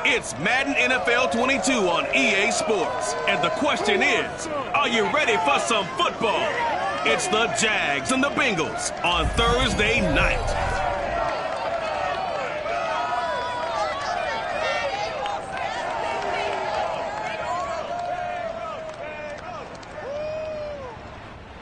It's Madden NFL 22 on EA Sports. And the question is, are you ready for some football? It's the Jags and the Bengals on Thursday night.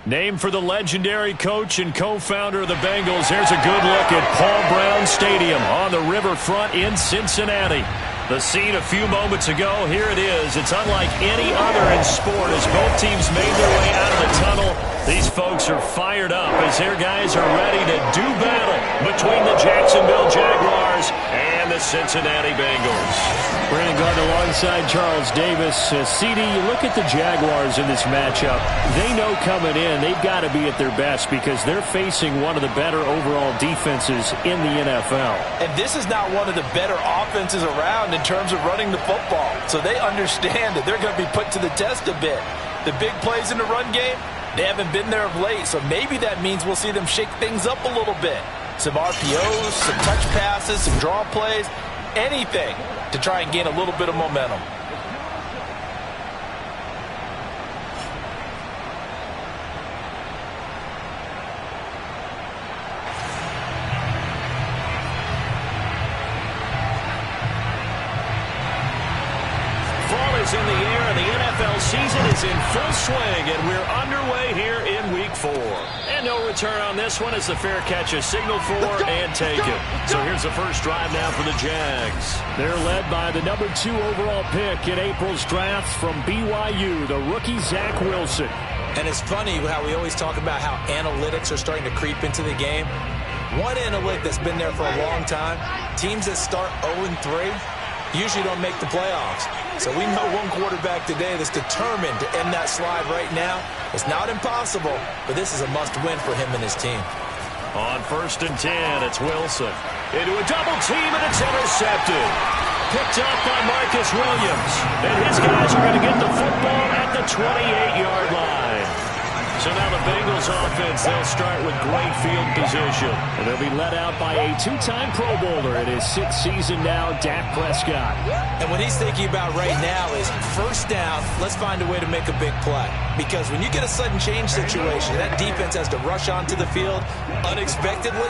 Named for the legendary coach and co-founder of the Bengals, here's a good look at Paul Brown Stadium on the riverfront in Cincinnati. The scene a few moments ago, here it is. It's unlike any other in sport as both teams made their way out of the tunnel. These folks are fired up as their guys are ready to do battle between the Jacksonville Jaguars and the Cincinnati Bengals. Brandon Gardner alongside Charles Davis. CD, you look at the Jaguars in this matchup. They know coming in they've got to be at their best because they're facing one of the better overall defenses in the NFL. And this is not one of the better offenses around in terms of running the football. So they understand that they're going to be put to the test a bit. The big plays in the run game, they haven't been there of late. So maybe that means we'll see them shake things up a little bit. Some RPOs, some touch passes, some draw plays, anything to try and gain a little bit of momentum. Fall is in the air and the NFL season is in full swing, and we're underway here in Week 4. And no return on this one as the fair catch is signaled for and taken. So here's the first drive now for the Jags. They're led by the number 2 overall pick in April's draft from BYU, the rookie Zach Wilson. And it's funny how we always talk about how analytics are starting to creep into the game. One analytic that's been there for a long time, teams that start 0-3 usually don't make the playoffs. So we know one quarterback today that's determined to end that slide right now. It's not impossible, but this is a must-win for him and his team. On 1st and 10, it's Wilson. Into a double team, and it's intercepted. Picked up by Marcus Williams. And his guys are going to get the football at the 28-yard line. So now the Bengals offense, they'll start with great field position. And they'll be led out by a 2-time Pro Bowler in his 6th season now, Dak Prescott. And what he's thinking about right now is first down, let's find a way to make a big play. Because when you get a sudden change situation, that defense has to rush onto the field unexpectedly.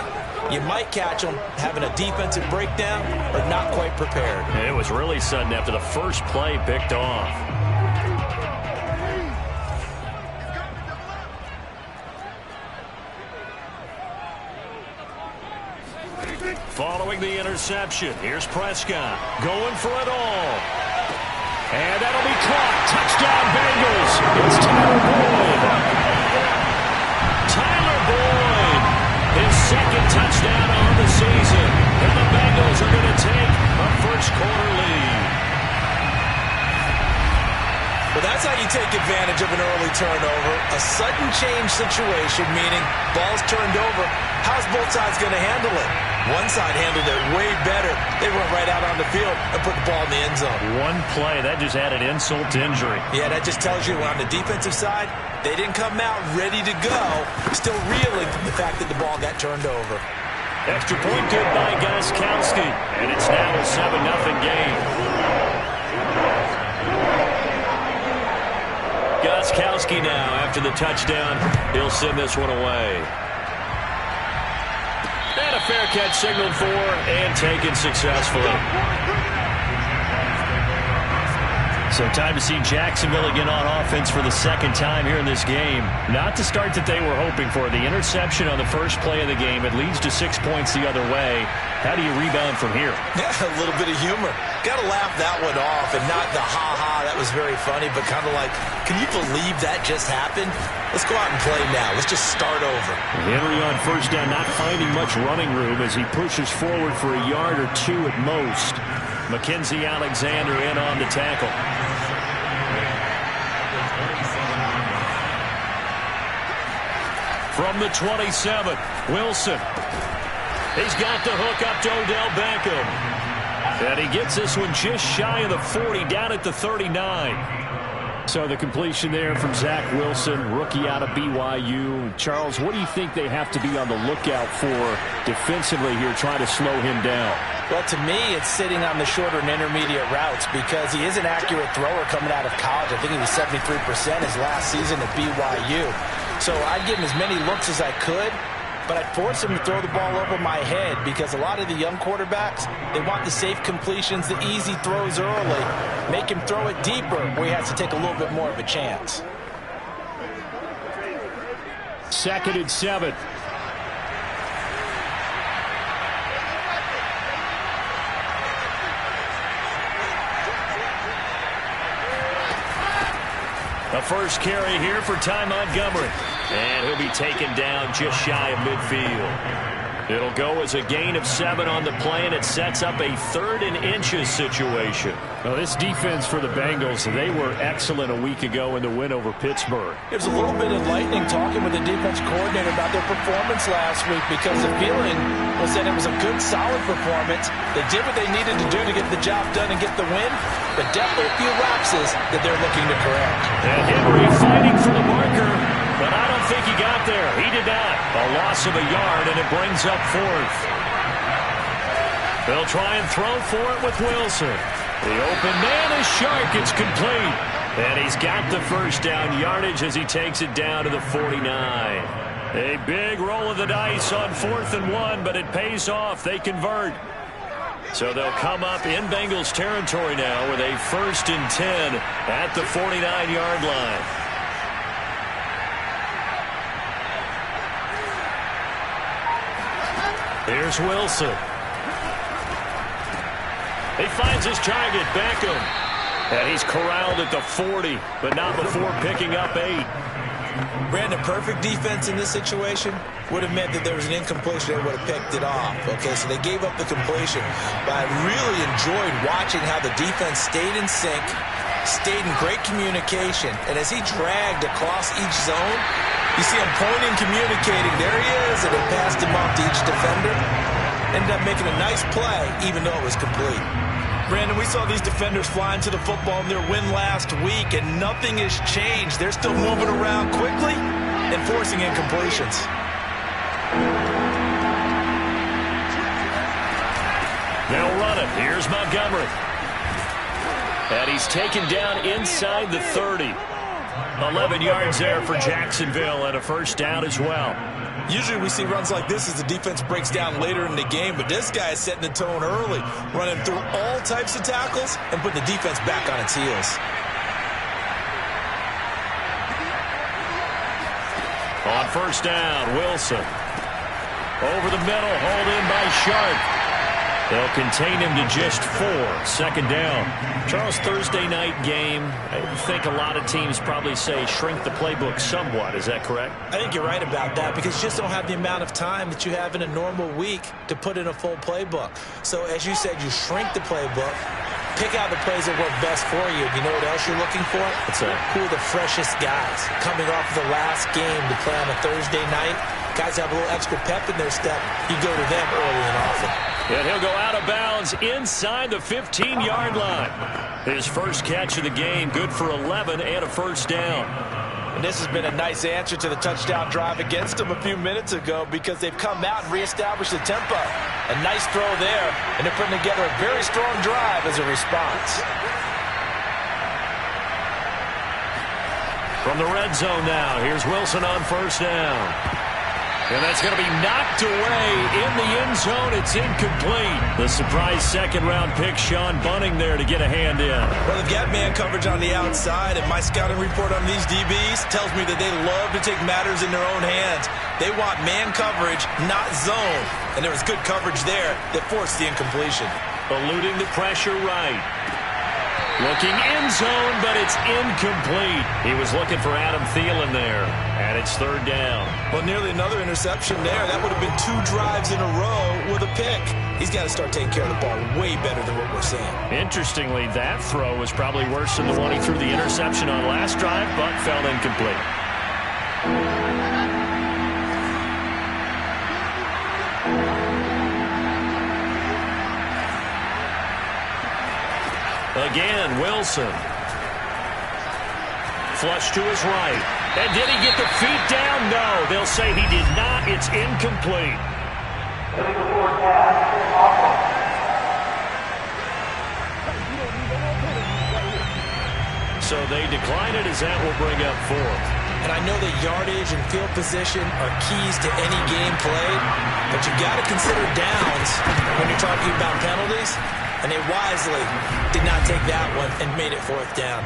You might catch them having a defensive breakdown or not quite prepared. And it was really sudden after the first play picked off. Following the interception, here's Prescott going for it all. And that'll be caught. Touchdown Bengals. It's Tyler Boyd. Tyler Boyd, his 2nd touchdown on the season. And the Bengals are going to take a 1st quarter lead. Well, that's how you take advantage of an early turnover. A sudden change situation, meaning ball's turned over. How's both sides going to handle it? One side handled it way better. They went right out on the field and put the ball in the end zone. One play, that just added insult to injury. Yeah, that just tells you on the defensive side, they didn't come out ready to go, still reeling from the fact that the ball got turned over. Extra point good by Gostkowski, and it's now a 7-0 game. Gostkowski now, after the touchdown, he'll send this one away. And a fair catch signaled for and taken successfully. So time to see Jacksonville again on offense for the second time here in this game. Not the start that they were hoping for. The interception on the first play of the game, it leads to 6 points the other way. How do you rebound from here? Yeah, a little bit of humor. Got to laugh that one off, and not the ha-ha, that was very funny, but kind of like, can you believe that just happened? Let's go out and play now. Let's just start over. Henry on first down, not finding much running room as he pushes forward for a yard or two at most. Mackenzie Alexander in on the tackle. From the 27, Wilson. He's got the hook up to Odell Beckham. And he gets this one just shy of the 40, down at the 39. So the completion there from Zach Wilson, rookie out of BYU. Charles, what do you think they have to be on the lookout for defensively here, trying to slow him down? Well, to me, it's sitting on the shorter and intermediate routes because he is an accurate thrower coming out of college. I think he was 73% his last season at BYU. So I'd give him as many looks as I could, but I'd force him to throw the ball over my head because a lot of the young quarterbacks, they want the safe completions, the easy throws early. Make him throw it deeper where he has to take a little bit more of a chance. 2nd and 7. The first carry here for Ty Montgomery. And he'll be taken down just shy of midfield. It'll go as a gain of 7 on the play, and it sets up a 3rd and inches situation. Well, this defense for the Bengals, they were excellent a week ago in the win over Pittsburgh. There's a little bit of lightning talking with the defense coordinator about their performance last week because the feeling was that it was a good, solid performance. They did what they needed to do to get the job done and get the win, but definitely a few lapses that they're looking to correct. And Henry fighting for the marker, but I don't think he got there. He did not. A loss of a yard, and it brings up 4th. They'll try and throw for it with Wilson. The open man is Shark. It's complete. And he's got the first down yardage as he takes it down to the 49. A big roll of the dice on 4th and 1, but it pays off. They convert. So they'll come up in Bengals territory now with a 1st and 10 at the 49-yard line. Here's Wilson. He finds his target, Beckham. And he's corralled at the 40, but not before picking up 8. Brandon, perfect defense in this situation would have meant that there was an incompletion. They would have picked it off. Okay, so they gave up the completion. But I really enjoyed watching how the defense stayed in sync, stayed in great communication. And as he dragged across each zone, you see him pointing, communicating. There he is, and they passed him off to each defender. Ended up making a nice play, even though it was complete. Brandon, we saw these defenders flying to the football in their win last week, and nothing has changed. They're still moving around quickly and forcing incompletions. They'll run it. Here's Montgomery. And he's taken down inside the 30. 11 yards there for Jacksonville and a first down as well. Usually we see runs like this as the defense breaks down later in the game, but this guy is setting the tone early, running through all types of tackles and putting the defense back on its heels. On first down, Wilson. Over the middle, hauled in by Sharp. They'll contain him to just 4. 2nd down. Charles, Thursday night game, I think a lot of teams probably say shrink the playbook somewhat. Is that correct? I think you're right about that because you just don't have the amount of time that you have in a normal week to put in a full playbook. So as you said, you shrink the playbook. Pick out the plays that work best for you. You know what else you're looking for? Who are the freshest guys coming off the last game to play on a Thursday night? Guys have a little extra pep in their step. You go to them early and often. And he'll go out of bounds inside the 15-yard line. His first catch of the game, good for 11 and a first down. And this has been a nice answer to the touchdown drive against them a few minutes ago because they've come out and reestablished the tempo. A nice throw there, and they're putting together a very strong drive as a response. From the red zone now, here's Wilson on first down. And that's going to be knocked away in the end zone. It's incomplete. The surprise second-round pick, Sean Bunting, there to get a hand in. Well, they've got man coverage on the outside, and my scouting report on these DBs tells me that they love to take matters in their own hands. They want man coverage, not zone. And there was good coverage there that forced the incompletion. Eluding the pressure right. Looking end zone, but it's incomplete. He was looking for Adam Thielen there, and it's third down. Well, nearly another interception there. That would have been 2 drives in a row with a pick. He's got to start taking care of the ball way better than what we're seeing. Interestingly, that throw was probably worse than the one he threw the interception on last drive, but fell incomplete. Again, Wilson. Flush to his right. And did he get the feet down? No. They'll say he did not. It's incomplete. So they decline it as that will bring up fourth. And I know that yardage and field position are keys to any game played, but you got to consider downs when you're talking about penalties. And they wisely did not take that one and made it fourth down.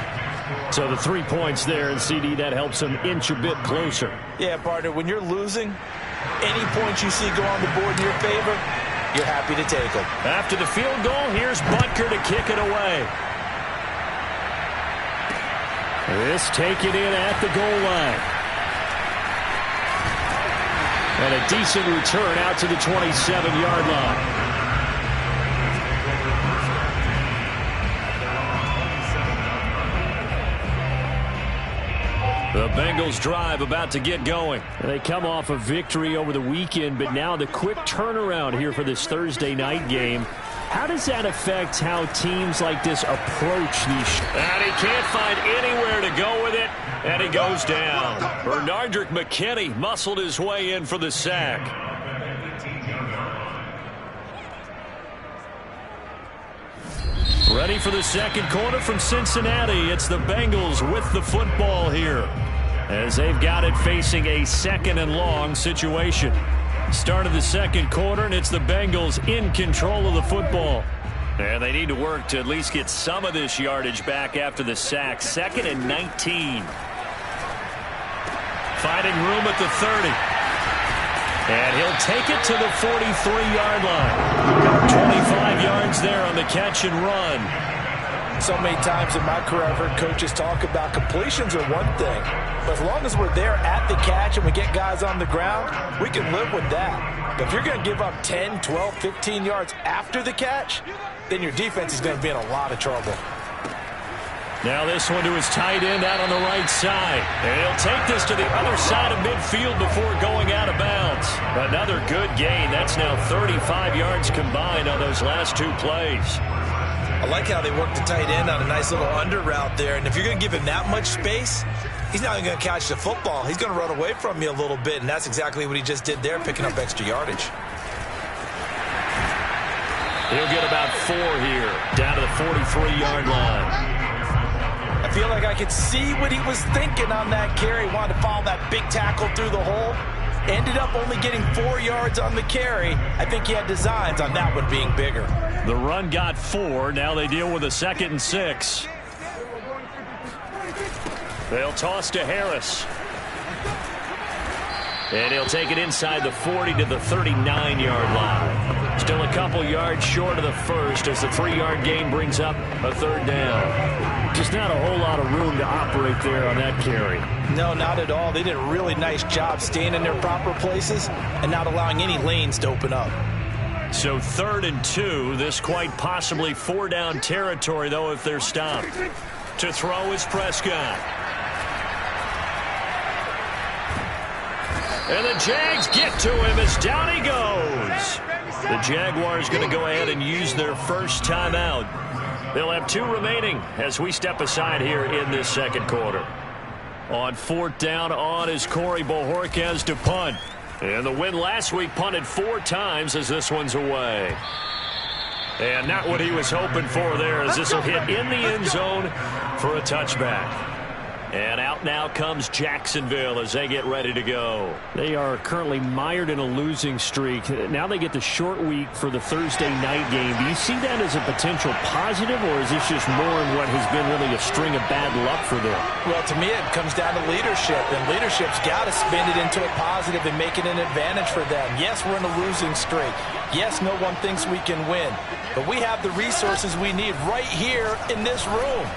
So the 3 points there, and CD, that helps them inch a bit closer. Yeah, partner, when you're losing, any points you see go on the board in your favor, you're happy to take them. After the field goal, here's Butker to kick it away. This taken in at the goal line. And a decent return out to the 27-yard line. The Bengals drive about to get going. They come off a victory over the weekend, but now the quick turnaround here for this Thursday night game. How does that affect how teams like this approach these? And he can't find anywhere to go with it, and he goes down. Bernardrick McKinney muscled his way in for the sack. Ready for the second quarter from Cincinnati. It's the Bengals with the football here, as they've got it facing a second and long situation. Start of the second quarter, and it's the Bengals in control of the football. And they need to work to at least get some of this yardage back after the sack. 2nd and 19. Finding room at the 30. And he'll take it to the 43-yard line. 25 yards there on the catch and run. So many times in my career, I've heard coaches talk about completions are one thing. But as long as we're there at the catch and we get guys on the ground, we can live with that. But if you're going to give up 10, 12, 15 yards after the catch, then your defense is going to be in a lot of trouble. Now this one to his tight end out on the right side. And he'll take this to the other side of midfield before going out of bounds. Another good gain. That's now 35 yards combined on those last 2 plays. I like how they work the tight end on a nice little under route there. And if you're going to give him that much space, he's not even going to catch the football. He's going to run away from you a little bit, and that's exactly what he just did there, picking up extra yardage. He'll get about 4 here, down to the 43-yard line. I feel like I could see what he was thinking on that carry. Wanted to follow that big tackle through the hole. Ended up only getting 4 yards on the carry. I think he had designs on that one being bigger. The run got 4. Now they deal with a 2nd and 6. They'll toss to Harris. And he'll take it inside the 40 to the 39-yard line. Still a couple yards short of the first as the 3-yard gain brings up a 3rd down. Just not a whole lot of room to operate there on that carry. No, not at all. They did a really nice job staying in their proper places and not allowing any lanes to open up. So 3rd and 2. This quite possibly 4-down territory, though, if they're stopped. To throw is Prescott. And the Jags get to him as down he goes. The Jaguars going to go ahead and use their first timeout. They'll have 2 remaining as we step aside here in this second quarter. On 4th down, on is Corey Bojorquez to punt. And the win last week punted 4 times as this one's away. And not what he was hoping for there, as this will hit in the end zone for a touchback. And out now comes Jacksonville as they get ready to go. They are currently mired in a losing streak. Now they get the short week for the Thursday night game. Do you see that as a potential positive, or is this just more in what has been really a string of bad luck for them? Well, to me, it comes down to leadership, and leadership's got to spin it into a positive and make it an advantage for them. Yes, we're in a losing streak. Yes, no one thinks we can win, but we have the resources we need right here in this room.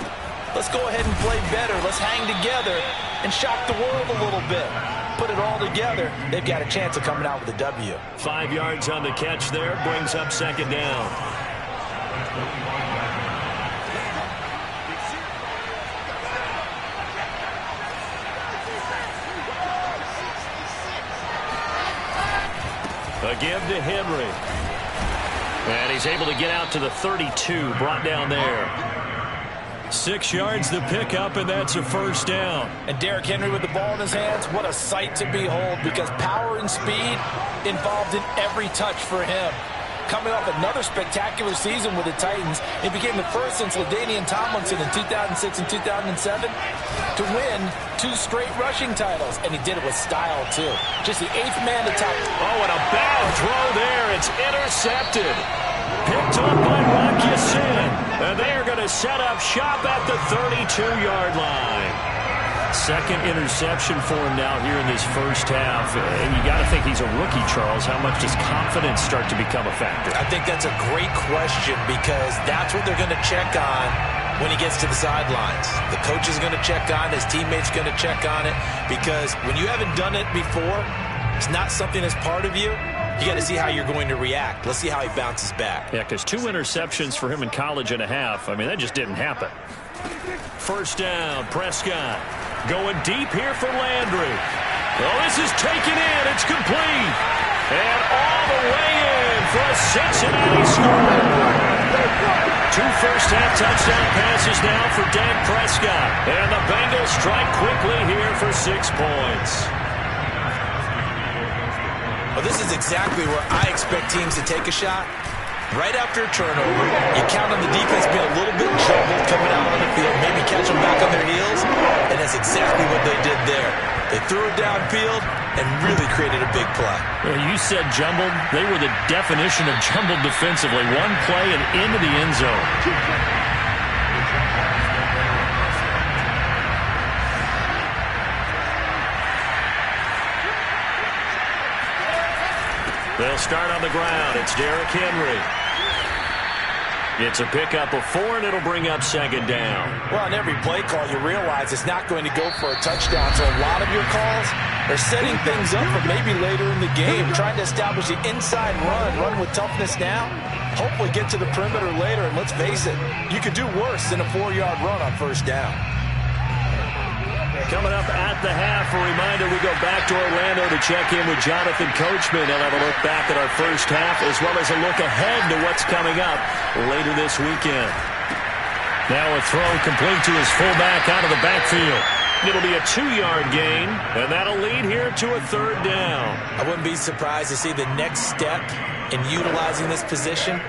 Let's go ahead and play better. Let's hang together and shock the world a little bit. Put it all together. They've got a chance of coming out with a W. 5 yards on the catch there. Brings up 2nd down. A give to Henry. And he's able to get out to the 32. Brought down there. 6 yards the pickup, and that's a 1st down. And Derrick Henry with the ball in his hands, what a sight to behold, because power and speed involved in every touch for him. Coming off another spectacular season with the Titans, he became the first since LaDainian Tomlinson in 2006 and 2007 to win 2 straight rushing titles, and he did it with style, too. Just the 8th man to top. Oh, and a bad throw there. It's intercepted. Picked up by Rock Ya-Sin. And they are going to set up shop at the 32-yard line. 2nd interception for him now here in this first half. And you got to think he's a rookie, Charles. How much does confidence start to become a factor? I think that's a great question, because that's what they're going to check on when he gets to the sidelines. The coach is going to check on, his teammates going to check on it, because when you haven't done it before, it's not something that's part of you. You got to see how you're going to react. Let's see how he bounces back. Yeah, because 2 interceptions for him in college and a half. I mean, that just didn't happen. 1st down, Prescott. Going deep here for Landry. Oh, this is taken in. It's complete. And all the way in for a Cincinnati score. 2 first-half touchdown passes now for Dak Prescott. And the Bengals strike quickly here for 6 points. Well, this is exactly where I expect teams to take a shot. Right after a turnover, you count on the defense being a little bit jumbled coming out on the field, maybe catch them back on their heels, and that's exactly what they did there. They threw it downfield and really created a big play. Well, you said jumbled. They were the definition of jumbled defensively. One play and into the end zone. They'll start on the ground. It's Derrick Henry. It's a pickup of 4, and it'll bring up 2nd down. Well, on every play call, you realize it's not going to go for a touchdown. So a lot of your calls are setting things up for maybe later in the game, trying to establish the inside run with toughness now. Hopefully get to the perimeter later, and let's face it, you could do worse than a 4-yard run on 1st down. Coming up at the half, a reminder, we go back to Orlando to check in with Jonathan Coachman. He'll have a look back at our first half, as well as a look ahead to what's coming up later this weekend. Now a throw complete to his fullback out of the backfield. It'll be a 2-yard gain, and that'll lead here to a 3rd down. I wouldn't be surprised to see the next step in utilizing this position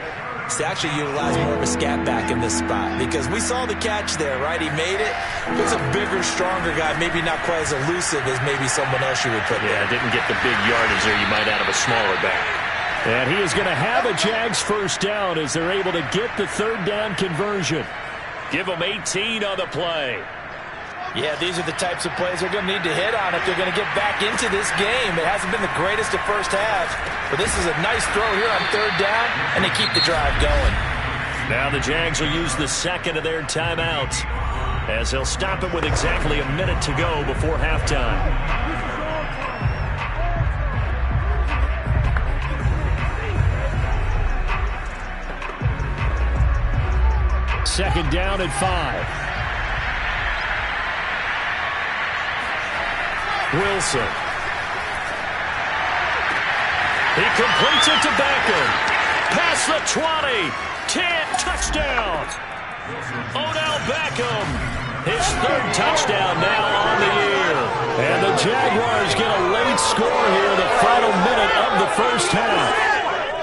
is to actually utilize more of a scat back in this spot, because we saw the catch there, right? He made it. He was a bigger, stronger guy, maybe not quite as elusive as maybe someone else you would put there. Yeah, didn't get the big yardage there you might out of a smaller back. And he is going to have a Jags 1st down as they're able to get the 3rd down conversion. Give them 18 on the play. Yeah, these are the types of plays they're going to need to hit on if they're going to get back into this game. It hasn't been the greatest of first halves, but this is a nice throw here on 3rd down, and they keep the drive going. Now the Jags will use the 2nd of their timeouts, as they'll stop it with exactly a minute to go before halftime. second down at 5. Wilson. He completes it to Beckham. Past the 20. 10. Touchdown. Odell Beckham. His third touchdown now on the year. And the Jaguars get a late score here in the final minute of the first half.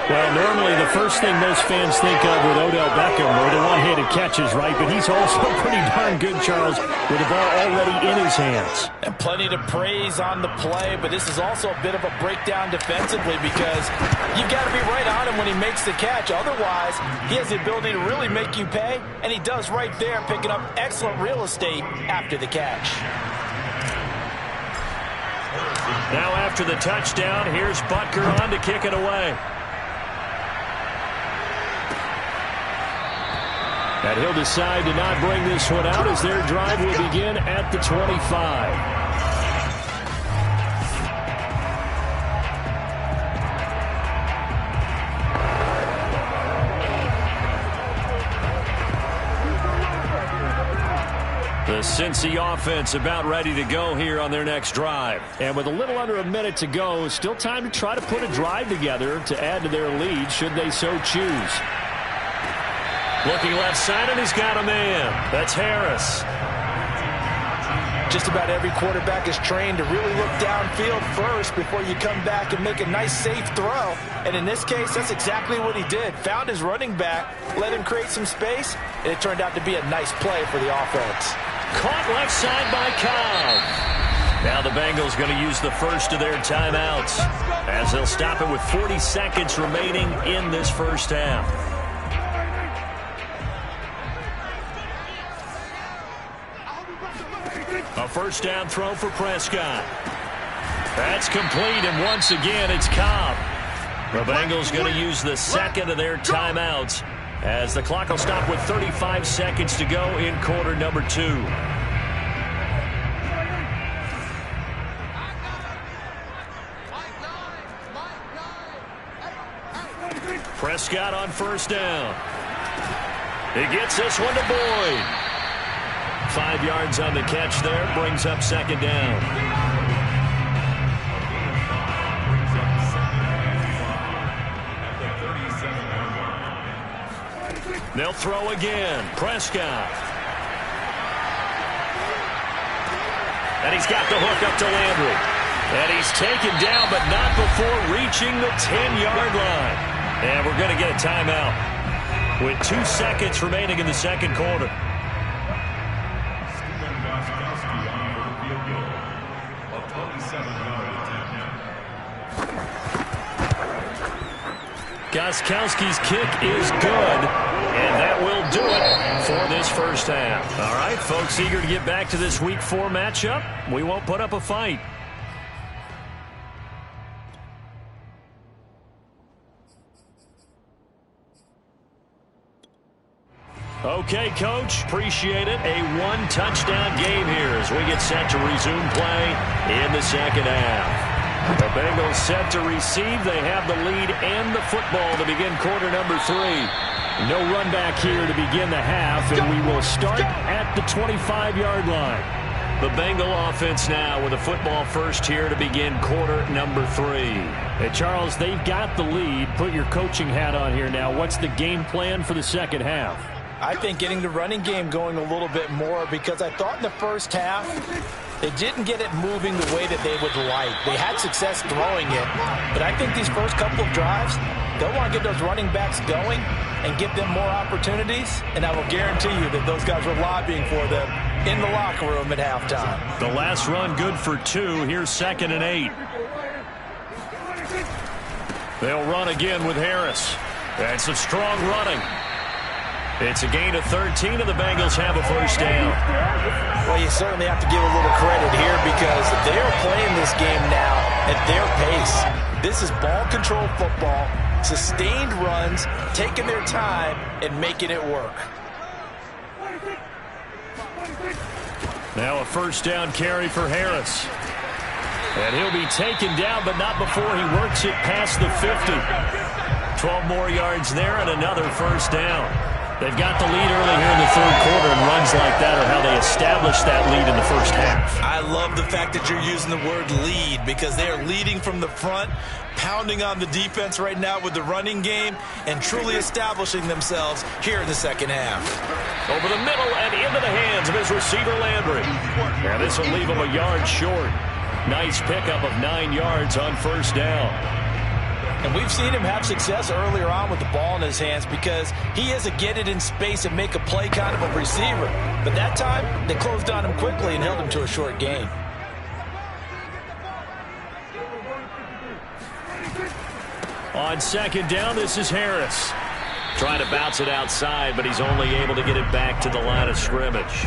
Well, normally the first thing most fans think of with Odell Beckham are the one-handed catches, right? But he's also pretty darn good, Charles, with the ball already in his hands. And plenty to praise on the play, but this is also a bit of a breakdown defensively because you've got to be right on him when he makes the catch. Otherwise, he has the ability to really make you pay, and he does right there, picking up excellent real estate after the catch. Now after the touchdown, here's Butker on to kick it away. And he'll decide to not bring this one out as their drive will begin at the 25. The Cincy offense about ready to go here on their next drive. And with a little under a minute to go, still time to try to put a drive together to add to their lead should they so choose. Looking left side, and he's got a man. That's Harris. Just about every quarterback is trained to really look downfield first before you come back and make a nice, safe throw. And in this case, that's exactly what he did. Found his running back, let him create some space, and it turned out to be a nice play for the offense. Caught left side by Cobb. Now the Bengals going to use the first of their timeouts as they'll stop it with 40 seconds remaining in this first half. A first down throw for Prescott. That's complete, and once again, it's Cobb. The Bengals going to use the second of their timeouts as the clock will stop with 35 seconds to go in quarter number 2. Prescott on first down. He gets this one to Boyd. 5 yards on the catch there, brings up second down. They'll throw again. Prescott. And he's got the hook up to Landry. And he's taken down, but not before reaching the 10-yard line. And we're going to get a timeout with 2 seconds remaining in the second quarter. Gostkowski's kick is good, and that will do it for this first half. All right, folks, eager to get back to this Week 4 matchup. We won't put up a fight. Okay, Coach, appreciate it. A one-touchdown game here as we get set to resume play in the second half. The Bengals set to receive. They have the lead and the football to begin quarter number 3. No run back here to begin the half, and we will start at the 25-yard line. The Bengal offense now with a football first here to begin quarter number 3. Hey, Charles, they've got the lead. Put your coaching hat on here now. What's the game plan for the second half? I think getting the running game going a little bit more because I thought in the first half they didn't get it moving the way that they would like. They had success throwing it, but I think these first couple of drives, they'll want to get those running backs going and give them more opportunities, and I will guarantee you that those guys were lobbying for them in the locker room at halftime. The last run good for 2. Here's 2nd and 8. They'll run again with Harris. And some strong running. It's a gain of 13, and the Bengals have a first down. Well, you certainly have to give a little credit here because they're playing this game now at their pace. This is ball control football, sustained runs, taking their time, and making it work. Now a first down carry for Harris. And he'll be taken down, but not before he works it past the 50. 12 more yards there and another first down. They've got the lead early here in the third quarter, and runs like that are how they establish that lead in the first half. I love the fact that you're using the word lead because they are leading from the front, pounding on the defense right now with the running game, and truly establishing themselves here in the second half. Over the middle and into the hands of his receiver, Landry. And this will leave him a yard short. Nice pickup of 9 yards on first down. And we've seen him have success earlier on with the ball in his hands because he is a get it in space and make a play kind of a receiver. But that time, they closed on him quickly and held him to a short gain. On second down, this is Harris. Trying to bounce it outside, but he's only able to get it back to the line of scrimmage.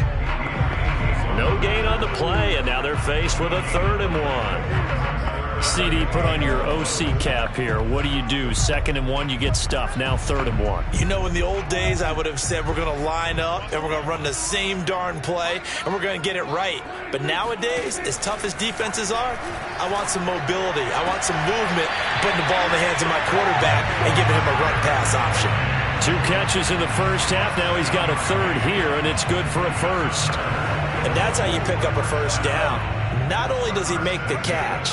No gain on the play, and now they're faced with a 3rd and 1. CD, put on your OC cap here. What do you do? 2nd and 1, you get stuffed. Now 3rd and 1. You know, in the old days, I would have said we're going to line up and we're going to run the same darn play and we're going to get it right. But nowadays, as tough as defenses are, I want some mobility. I want some movement, putting the ball in the hands of my quarterback and giving him a run-pass option. 2 catches in the first half. Now he's got a 3rd here, and it's good for a 1st. And that's how you pick up a 1st down. Not only does he make the catch,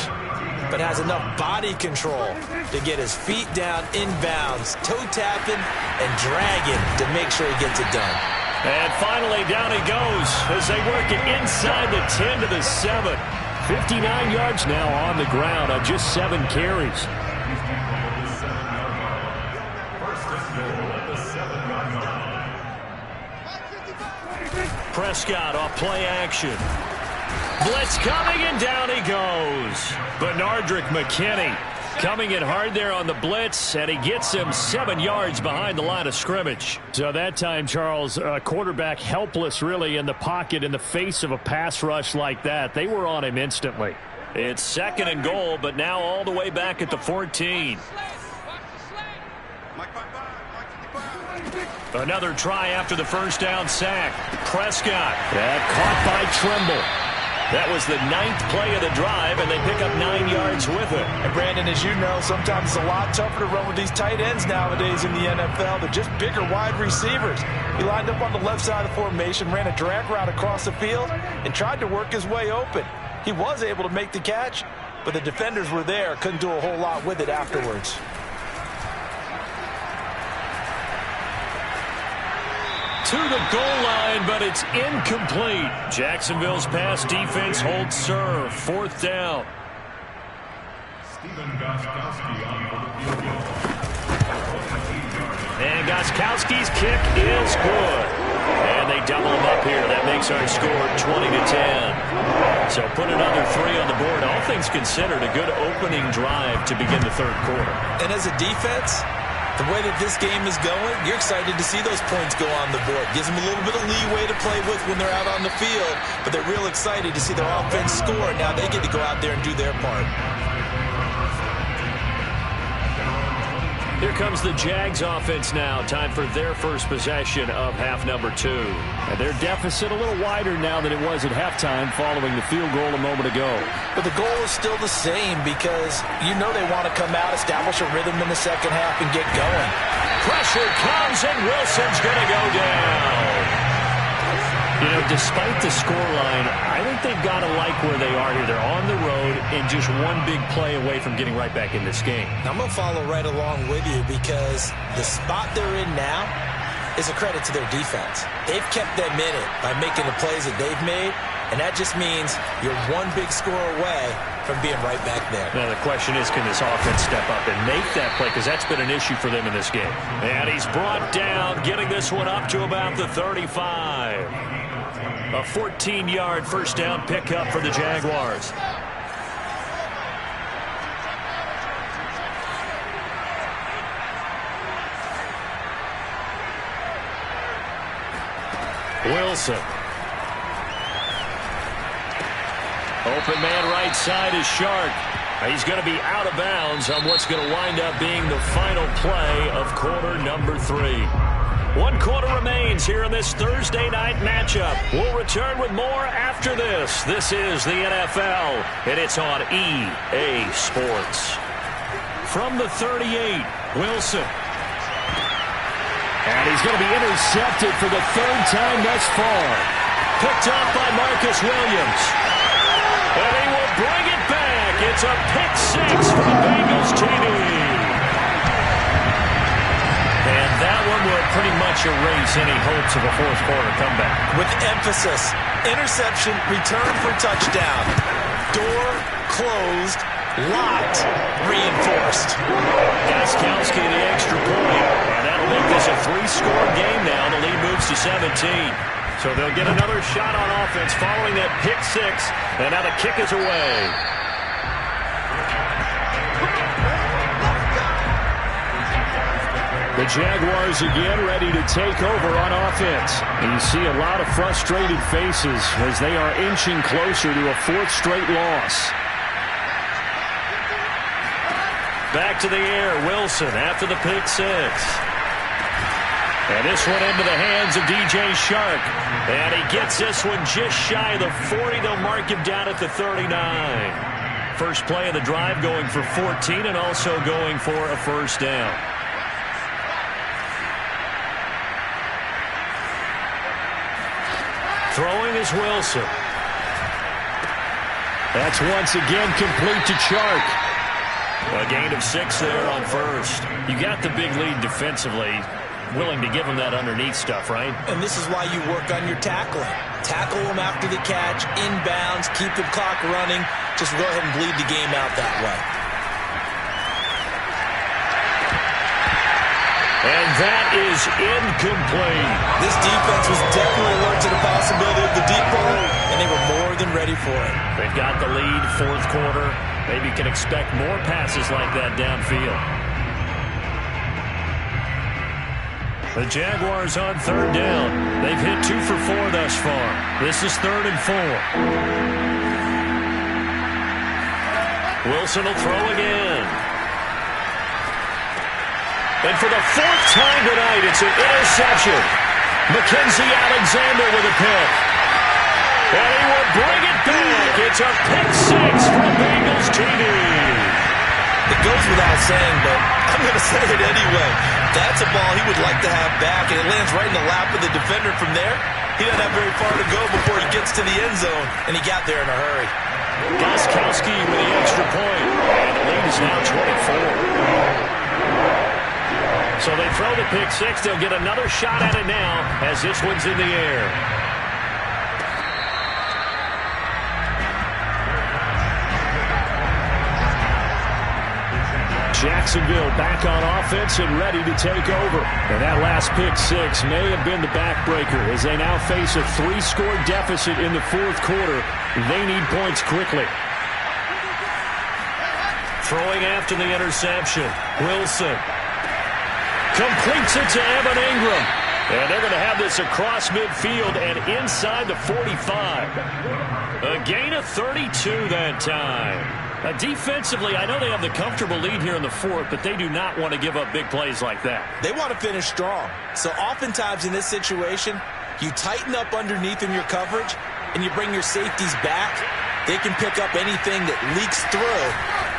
but has enough body control to get his feet down inbounds, toe tapping and dragging to make sure he gets it done. And finally, down he goes as they work it inside the 10 to the 7. 59 yards now on the ground on just 7 carries. Prescott off play action. Blitz coming, and down he goes. Benardrick McKinney coming in hard there on the blitz, and he gets him 7 yards behind the line of scrimmage. So that time, Charles, quarterback helpless really in the pocket in the face of a pass rush like that. They were on him instantly. It's 2nd and goal, but now all the way back at the 14. Another try after the first down sack. Prescott. Caught by Trimble. That was the 9th play of the drive, and they pick up 9 yards with it. And Brandon, as you know, sometimes it's a lot tougher to run with these tight ends nowadays in the NFL. They're just bigger wide receivers. He lined up on the left side of the formation, ran a drag route across the field, and tried to work his way open. He was able to make the catch, but the defenders were there, couldn't do a whole lot with it afterwards. To the goal line, but it's incomplete. Jacksonville's pass defense holds serve. 4th down. And Gostkowski's kick is good. And they double him up here. That makes our score 20-10. So put another 3 on the board. All things considered, a good opening drive to begin the third quarter. And as a defense, the way that this game is going, you're excited to see those points go on the board. Gives them a little bit of leeway to play with when they're out on the field, but they're real excited to see their offense score. Now they get to go out there and do their part. Here comes the Jags offense now. Time for their first possession of half number 2. And their deficit a little wider now than it was at halftime following the field goal a moment ago. But the goal is still the same because you know they want to come out, establish a rhythm in the second half, and get going. Pressure comes, and Wilson's going to go down. You know, despite the scoreline, I think they've got to like where they are here. They're on the road and just one big play away from getting right back in this game. I'm going to follow right along with you because the spot they're in now is a credit to their defense. They've kept them in it by making the plays that they've made, and that just means you're one big score away from being right back there. Now, the question is, can this offense step up and make that play? Because that's been an issue for them in this game. And he's brought down, getting this one up to about the 35. A 14-yard first down pickup for the Jaguars. Wilson. Open man right side is Shark. He's going to be out of bounds on what's going to wind up being the final play of quarter number 3. 1 quarter remains here in this Thursday night matchup. We'll return with more after this. This is the NFL, and it's on EA Sports. From the 38, Wilson. And he's going to be intercepted for the third time thus far. Picked up by Marcus Williams. And he will bring it back. It's a pick six for the Bengals TD. And that one will pretty much erase any hopes of a fourth quarter comeback. With emphasis, interception, return for touchdown. Door closed, locked, reinforced. Gostkowski the extra point. And that'll make this a three-score game now. The lead moves to 17. So they'll get another shot on offense following that pick six. And now the kick is away. The Jaguars again ready to take over on offense. And you see a lot of frustrated faces as they are inching closer to a fourth straight loss. Back to the air, Wilson after the pick six. And this one into the hands of DJ Chark. And he gets this one just shy of the 40. They'll mark him down at the 39. First play of the drive going for 14 and also going for a first down. Throwing is Wilson. That's once again complete to Chark. A gain of 6 there on first. You got the big lead defensively. Willing to give them that underneath stuff, right? And this is why you work on your tackling. Tackle them after the catch, inbounds, keep the clock running. Just go ahead and bleed the game out that way. And that is incomplete. This defense was definitely alert to the possibility of the deep ball, and they were more than ready for it. They've got the lead, fourth quarter. Maybe you can expect more passes like that downfield. The Jaguars on third down. They've hit 2 for 4 thus far. This is 3rd and 4. Wilson will throw again. And for the 4th time tonight, it's an interception. Mackensie Alexander with a pick. And he will bring it back. It's a pick six for Bengals TD. It goes without saying, but I'm going to say it anyway. That's a ball he would like to have back, and it lands right in the lap of the defender from there. He doesn't have very far to go before he gets to the end zone, and he got there in a hurry. Gostkowski with the extra point, and the lead is now 24. So they throw the pick six. They'll get another shot at it now as this one's in the air. Jacksonville back on offense and ready to take over. And that last pick six may have been the backbreaker as they now face a 3-score deficit in the fourth quarter. They need points quickly. Throwing after the interception. Wilson completes it to Evan Ingram. And they're going to have this across midfield and inside the 45. A gain of 32 that time. Defensively, I know they have the comfortable lead here in the fourth, but they do not want to give up big plays like that. They want to finish strong. So oftentimes in this situation, you tighten up underneath in your coverage, and you bring your safeties back. They can pick up anything that leaks through.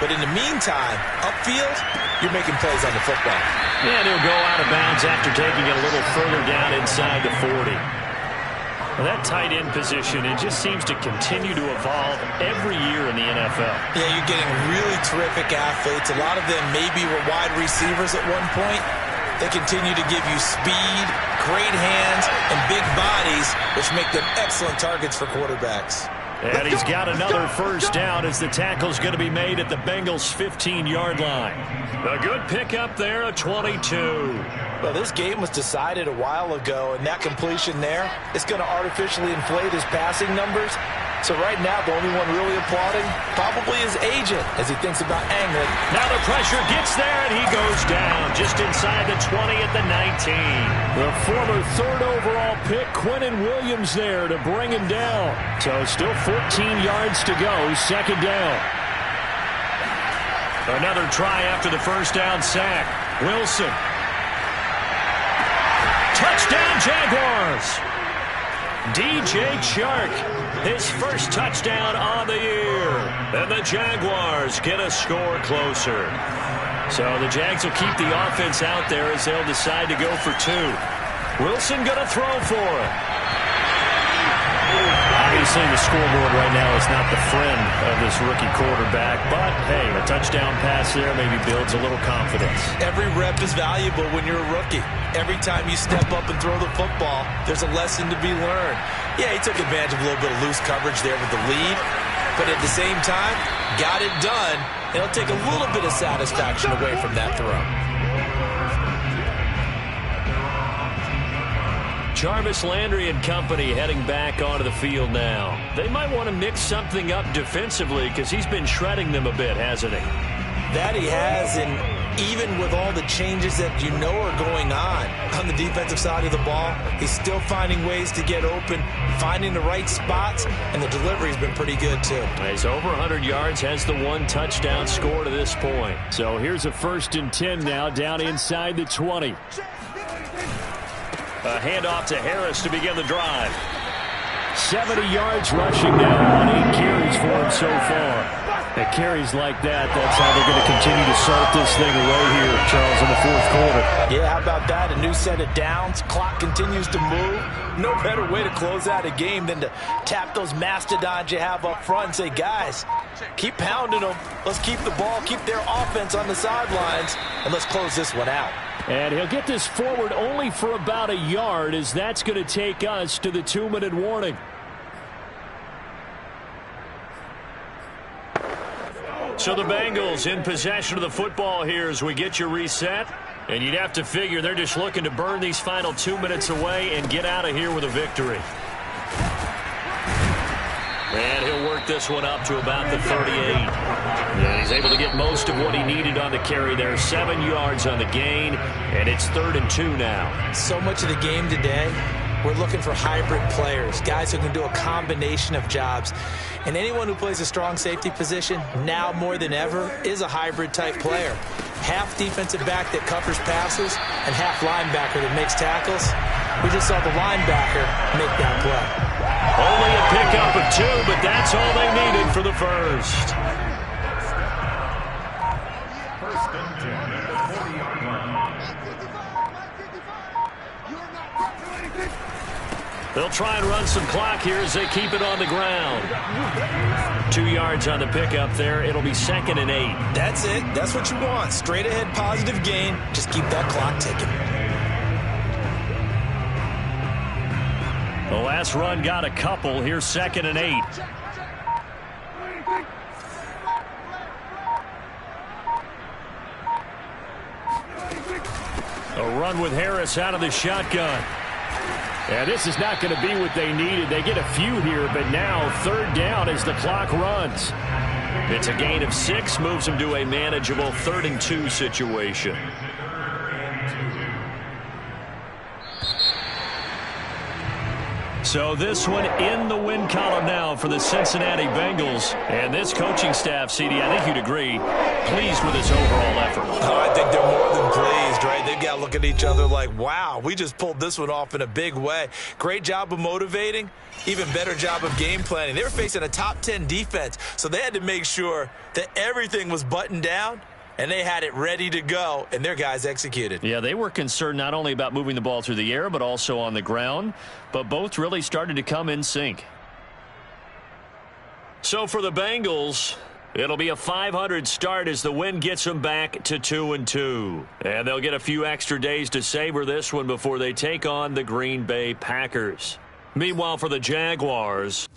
But in the meantime, upfield, you're making plays on the football. And he'll go out of bounds after taking it a little further down inside the 40. Well, that tight end position, it just seems to continue to evolve every year in the NFL. Yeah, you're getting really terrific athletes. A lot of them maybe were wide receivers at one point. They continue to give you speed, great hands, and big bodies, which make them excellent targets for quarterbacks. And he's got another first down as the tackle's going to be made at the Bengals' 15-yard line. A good pickup there, a 22. Well, this game was decided a while ago, and that completion there is going to artificially inflate his passing numbers. So right now, the only one really applauding probably his agent as he thinks about angling. Now the pressure gets there, and he goes down just inside the 20 at the 19. The former 3rd overall pick, Quinnen Williams, there to bring him down. So still 14 yards to go, second down. Another try after the first down sack. Wilson. Touchdown, Jaguars. DJ Chark, his first touchdown on the year. And the Jaguars get a score closer. So the Jags will keep the offense out there as they'll decide to go for two. Wilson going to throw for it. Obviously, the scoreboard right now is not the friend of this rookie quarterback, but, hey, a touchdown pass there maybe builds a little confidence. Every rep is valuable when you're a rookie. Every time you step up and throw the football, there's a lesson to be learned. Yeah, he took advantage of a little bit of loose coverage there with the lead, but at the same time, got it done. It'll take a little bit of satisfaction away from that throw. Jarvis Landry and company heading back onto the field now. They might want to mix something up defensively because he's been shredding them a bit, hasn't he? That he has, and even with all the changes that you know are going on the defensive side of the ball, he's still finding ways to get open, finding the right spots, and the delivery's been pretty good too. He's over 100 yards, has the one touchdown score to this point. So here's a 1st and 10 now, down inside the 20. A handoff to Harris to begin the drive. 70 yards rushing now on 8 carries for him so far. At carries like that, that's how they're going to continue to salt this thing away here, Charles, in the 4th quarter. Yeah, how about that? A new set of downs. Clock continues to move. No better way to close out a game than to tap those mastodons you have up front and say, guys, keep pounding them. Let's keep the ball, keep their offense on the sidelines, and let's close this one out. And he'll get this forward only for about a yard, as that's going to take us to the 2-minute warning. So the Bengals in possession of the football here as we get you reset. And you'd have to figure they're just looking to burn these final 2 minutes away and get out of here with a victory. And he'll work this one up to about the 38. And he's able to get most of what he needed on the carry there. 7 yards on the gain, and it's 3rd and 2 now. So much of the game today, we're looking for hybrid players, guys who can do a combination of jobs. And anyone who plays a strong safety position, now more than ever, is a hybrid-type player. Half defensive back that covers passes and half linebacker that makes tackles. We just saw the linebacker make that play. Only a pickup of 2, but that's all they needed for the first. They'll try and run some clock here as they keep it on the ground. 2 yards on the pickup there. It'll be 2nd and 8. That's it. That's what you want. Straight ahead positive gain. Just keep that clock ticking. The last run got a couple. Here's 2nd and 8. A run with Harris out of the shotgun. Yeah, this is not going to be what they needed. They get a few here, but now 3rd down as the clock runs. It's a gain of 6, moves them to a manageable 3rd and 2 situation. So this one in the win column now for the Cincinnati Bengals. And this coaching staff, CD, I think you'd agree, pleased with this overall effort. Oh, I think they're more than pleased, right? They've got to look at each other like, wow, we just pulled this one off in a big way. Great job of motivating, even better job of game planning. They were facing a top 10 defense, so they had to make sure that everything was buttoned down, and they had it ready to go, and their guys executed. Yeah, they were concerned not only about moving the ball through the air, but also on the ground. But both really started to come in sync. So for the Bengals, it'll be a .500 start as the win gets them back to 2-2. And they'll get a few extra days to savor this one before they take on the Green Bay Packers. Meanwhile, for the Jaguars,